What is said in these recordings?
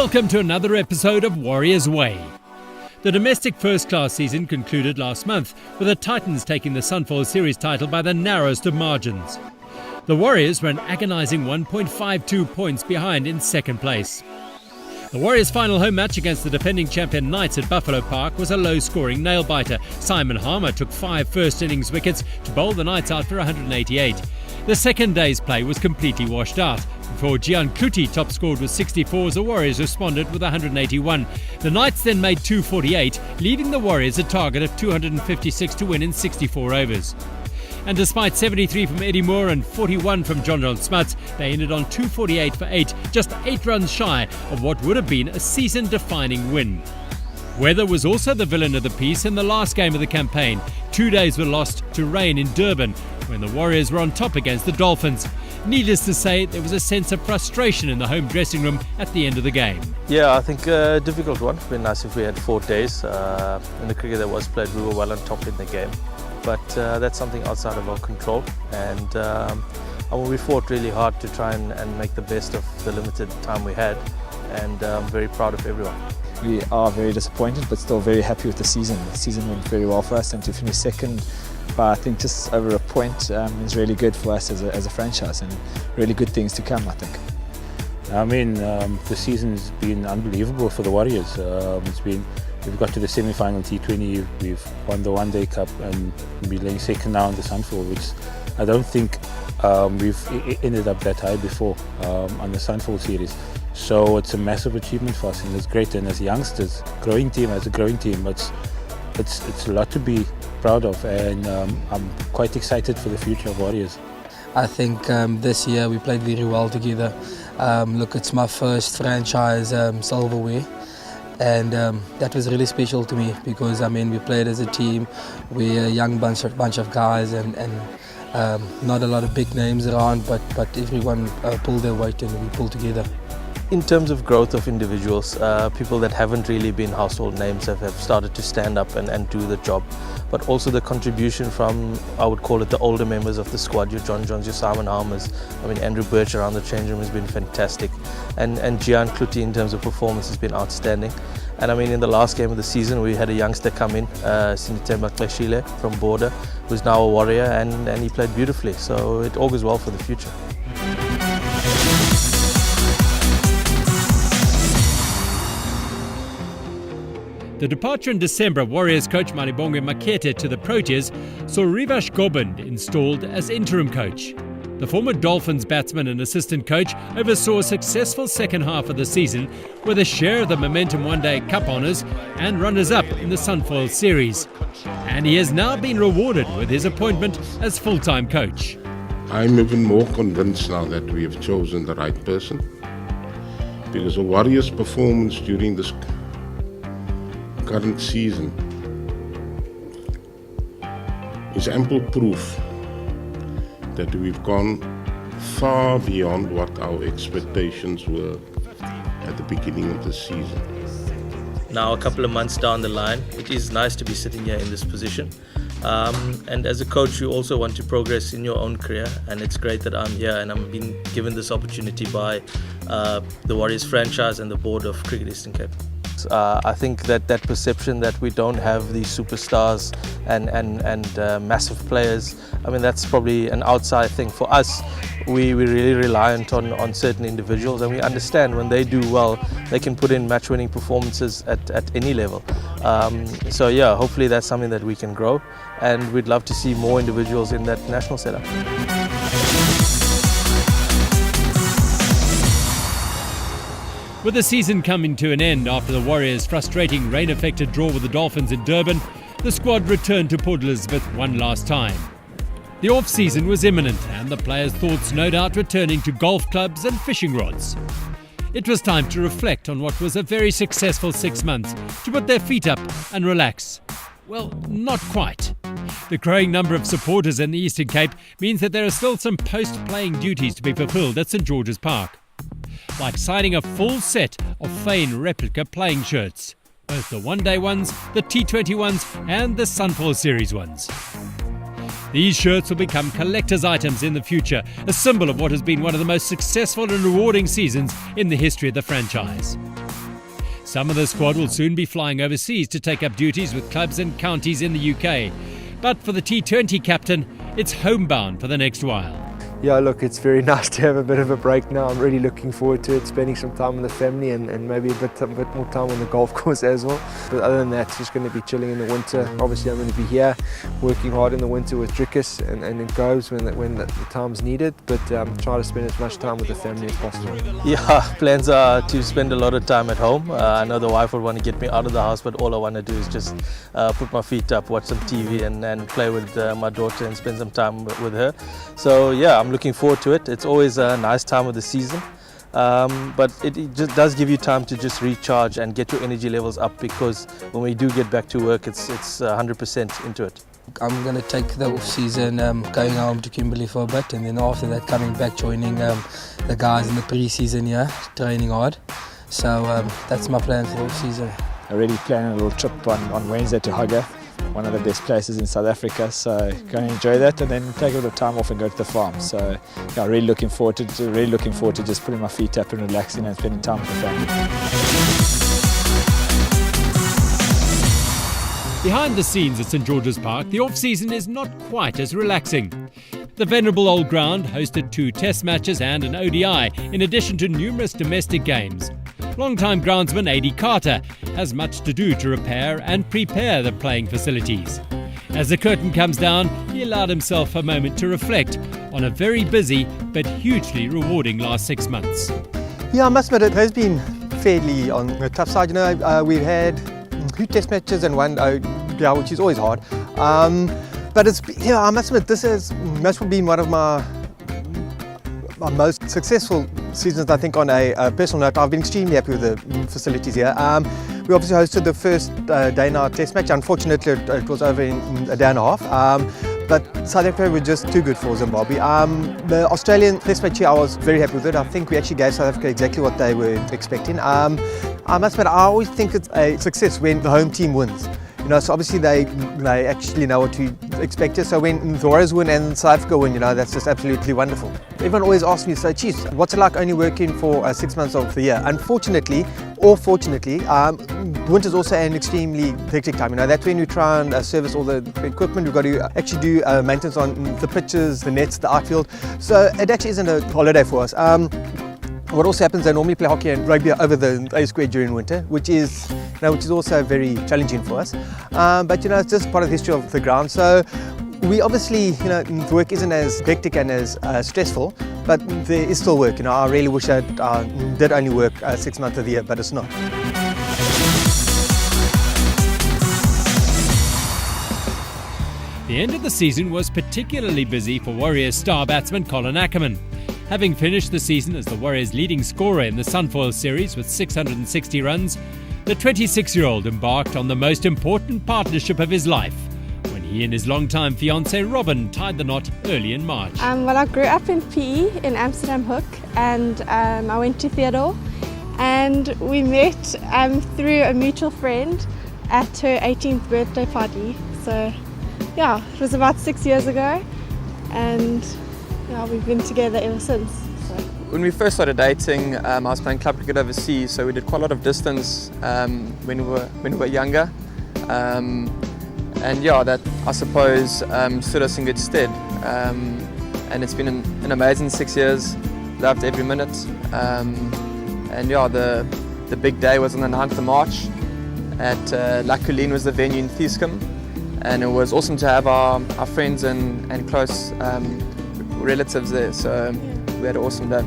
Welcome to another episode of Warriors Way. The domestic first-class season concluded last month, with the Titans taking the Sunfold Series title by the narrowest of margins. The Warriors were an agonising 1.52 points behind in second place. The Warriors' final home match against the defending champion Knights at Buffalo Park was a low-scoring nail-biter. Simon Harmer took 5 first-innings wickets to bowl the Knights out for 188. The second day's play was completely washed out. Before Gian Kluti top-scored with 64 as the Warriors responded with 181. The Knights then made 248, leaving the Warriors a target of 256 to win in 64 overs. And despite 73 from Eddie Moore and 41 from John Smuts, they ended on 248 for 8, just 8 runs shy of what would have been a season-defining win. Weather was also the villain of the piece in the last game of the campaign. 2 days were lost to rain in Durban, when the Warriors were on top against the Dolphins. Needless to say, there was a sense of frustration in the home dressing room at the end of the game. Yeah, I think a difficult one. It would be nice if we had 4 days. In the cricket that was played, we were well on top in the game. But that's something outside of our control. And we fought really hard to try and make the best of the limited time we had. And I'm very proud of everyone. We are very disappointed, but still very happy with the season. The season went very well for us, and to finish second, but I think just over a point is really good for us as a franchise, and really good things to come, I think. I mean, the season's been unbelievable for the Warriors. We've got to the semi-final T20, we've won the One Day Cup, and we're laying second now in the Sunfold, which I don't think we've ended up that high before on the Sunfold Series. So it's a massive achievement for us, and it's great. And as youngsters, growing team, it's a lot to be proud of, and I'm quite excited for the future of Warriors. I think this year we played very well together. Look, it's my first franchise silverware, and that was really special to me because we played as a team. We're a young bunch of guys, and not a lot of big names around, but everyone pulled their weight and we pulled together. In terms of growth of individuals, people that haven't really been household names have started to stand up and do the job. But also the contribution from, I would call it, the older members of the squad, your John Johns, your Simon Harmers. Andrew Birch around the change room has been fantastic. And Gian Kluti in terms of performance has been outstanding. And in the last game of the season, we had a youngster come in, Sinitemba Kleshile from Border, who's now a Warrior, and he played beautifully. So it augurs well for the future. The departure in December of Warriors coach Malibongwe Makete to the Proteas saw Rivash Gobind installed as interim coach. The former Dolphins batsman and assistant coach oversaw a successful second half of the season with a share of the Momentum One Day Cup honours and runners-up in the Sunfold Series. And he has now been rewarded with his appointment as full-time coach. I'm even more convinced now that we have chosen the right person, because the Warriors' performance during this current season is ample proof that we've gone far beyond what our expectations were at the beginning of the season. Now, a couple of months down the line, it is nice to be sitting here in this position. And as a coach, you also want to progress in your own career, and it's great that I'm here and I'm being given this opportunity by the Warriors franchise and the board of Cricket Eastern Cape. I think that perception that we don't have these superstars and massive players, that's probably an outside thing. For us, we're really reliant on certain individuals, and we understand when they do well, they can put in match-winning performances at any level. So yeah, hopefully that's something that we can grow, and we'd love to see more individuals in that national setup. With the season coming to an end after the Warriors' frustrating rain-affected draw with the Dolphins in Durban, the squad returned to Port Elizabeth one last time. The off-season was imminent, and the players' thoughts no doubt returning to golf clubs and fishing rods. It was time to reflect on what was a very successful 6 months, to put their feet up and relax. Well, not quite. The growing number of supporters in the Eastern Cape means that there are still some post-playing duties to be fulfilled at St George's Park, like signing a full set of Fane replica playing shirts, both the one-day ones, the T20 ones and the Sunfold Series ones. These shirts will become collector's items in the future, a symbol of what has been one of the most successful and rewarding seasons in the history of the franchise. Some of the squad will soon be flying overseas to take up duties with clubs and counties in the UK. But for the T20 captain, it's homebound for the next while. Yeah, look, it's very nice to have a bit of a break now. I'm really looking forward to it, spending some time with the family and maybe a bit more time on the golf course as well. But other than that, just going to be chilling in the winter. Obviously, I'm going to be here working hard in the winter with Drickus and in Groves when the time's needed, but try to spend as much time with the family as possible. Yeah, plans are to spend a lot of time at home. I know the wife would want to get me out of the house, but all I want to do is just put my feet up, watch some TV and play with my daughter and spend some time with her. So yeah, I'm looking forward to it. It's always a nice time of the season, but it just does give you time to just recharge and get your energy levels up, because when we do get back to work, it's 100% into it. I'm going to take the off-season going home to Kimberley for a bit, and then after that coming back joining the guys in the pre-season here, training hard. So that's my plan for the off-season. Already planning a little trip on Wednesday to Hogger, one of the best places in South Africa, so going to enjoy that and then take a little time off and go to the farm. So yeah, really looking forward to just putting my feet up and relaxing and spending time with the family. Behind the scenes at St George's Park, the off-season is not quite as relaxing. The venerable old ground hosted 2 test matches and an ODI, in addition to numerous domestic games. Long-time groundsman A.D. Carter has much to do to repair and prepare the playing facilities. As the curtain comes down, he allowed himself a moment to reflect on a very busy but hugely rewarding last 6 months. Yeah, I must admit it has been fairly on the tough side. You know, we've had 2 test matches and 1 ODI, which is always hard. But it's, yeah, I must admit this has most probably been one of my most successful seasons, I think. On a personal note, I've been extremely happy with the facilities here. We obviously hosted the first day in our test match. Unfortunately, it was over in a day and a half. But South Africa were just too good for Zimbabwe. The Australian test match here, I was very happy with it. I think we actually gave South Africa exactly what they were expecting. I must admit, I always think it's a success when the home team wins. You know, so obviously they actually know what to expect. So when the Warriors win and South Africa win, you know, that's just absolutely wonderful. Everyone always asks me, so geez, what's it like only working for 6 months of the year? Unfortunately, or fortunately, winter's also an extremely hectic time. You know, that's when we try and service all the equipment. We've got to actually do maintenance on the pitches, the nets, the outfield. So it actually isn't a holiday for us. What also happens, they normally play hockey and rugby over the A square during winter, which is also very challenging for us. But you know, it's just part of the history of the ground. So we obviously, you know, the work isn't as hectic and as stressful, but there is still work. You know, I really wish I did only work 6 months of the year, but it's not. The end of the season was particularly busy for Warriors star batsman Colin Ackerman. Having finished the season as the Warriors' leading scorer in the Sunfoil series with 660 runs, the 26-year-old embarked on the most important partnership of his life when he and his longtime fiancée Robin tied the knot early in March. Well, I grew up in PE in Amsterdam Hoek, and I went to Theodore, and we met through a mutual friend at her 18th birthday party. So yeah, it was about 6 years ago, and yeah, we've been together ever since. So. When we first started dating, I was playing club cricket overseas, so we did quite a lot of distance when we were younger, and yeah, that I suppose stood us in good stead. And it's been an amazing 6 years. Loved every minute, and yeah, the big day was on the 9th of March at La Colline was the venue in Thiescom, and it was awesome to have our friends and close relatives there, so we had an awesome day.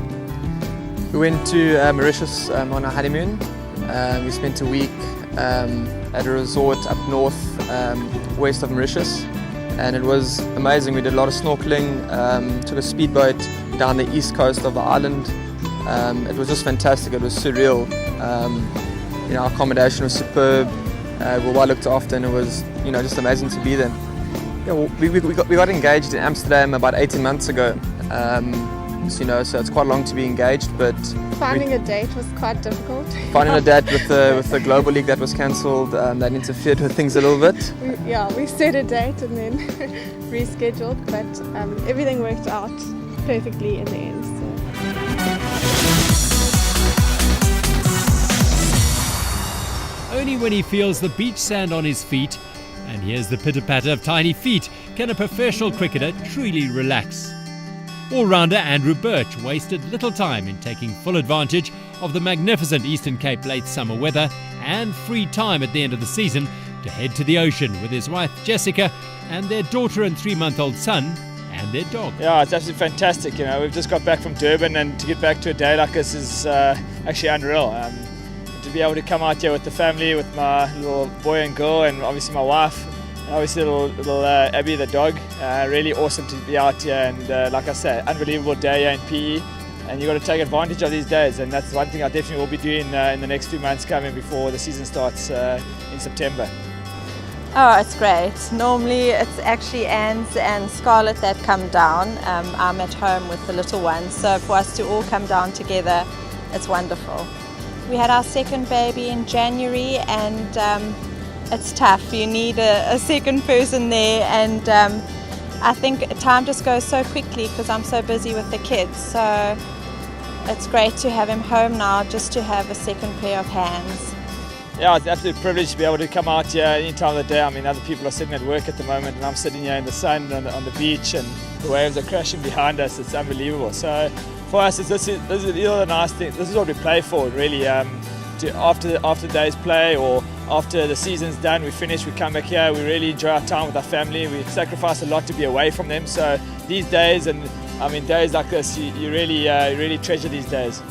We went to Mauritius on our honeymoon. We spent a week at a resort up north, west of Mauritius, and it was amazing. We did a lot of snorkeling, took a speedboat down the east coast of the island. It was just fantastic, it was surreal. You know, our accommodation was superb, we were well looked after, and it was, you know, just amazing to be there. Yeah, well, we got engaged in Amsterdam about 18 months ago, so, you know, so it's quite long to be engaged, but finding a date was quite difficult. Finding a date with the Global League that was cancelled, that interfered with things a little bit. We set a date and then rescheduled, but everything worked out perfectly in the end. So. when he feels the beach sand on his feet and hears the pitter-patter of tiny feet can a professional cricketer truly relax. All-rounder Andrew Birch wasted little time in taking full advantage of the magnificent Eastern Cape late summer weather and free time at the end of the season to head to the ocean with his wife Jessica and their daughter and 3-month-old son and their dog. Yeah, it's absolutely fantastic. You know, we've just got back from Durban, and to get back to a day like this is actually unreal. To be able to come out here with the family, with my little boy and girl, and obviously my wife, and obviously little Abby the dog. Really awesome to be out here, and like I say, unbelievable day here in PE. And you've got to take advantage of these days, and that's one thing I definitely will be doing in the next few months coming before the season starts in September. Oh, it's great. Normally it's actually Anne's and Scarlett that come down. I'm at home with the little ones, so for us to all come down together, it's wonderful. We had our second baby in January, and it's tough. You need a second person there, and I think time just goes so quickly because I'm so busy with the kids. So it's great to have him home now, just to have a second pair of hands. Yeah, it's an absolute privilege to be able to come out here any time of the day. I mean, other people are sitting at work at the moment, and I'm sitting here in the sun on the beach, and the waves are crashing behind us. It's unbelievable. So for us, this is the nice thing. This is what we play for, really. After the day's play or after the season's done, we finish, we come back here, we really enjoy our time with our family. We sacrifice a lot to be away from them. So these days, and I mean days like this, you really treasure these days.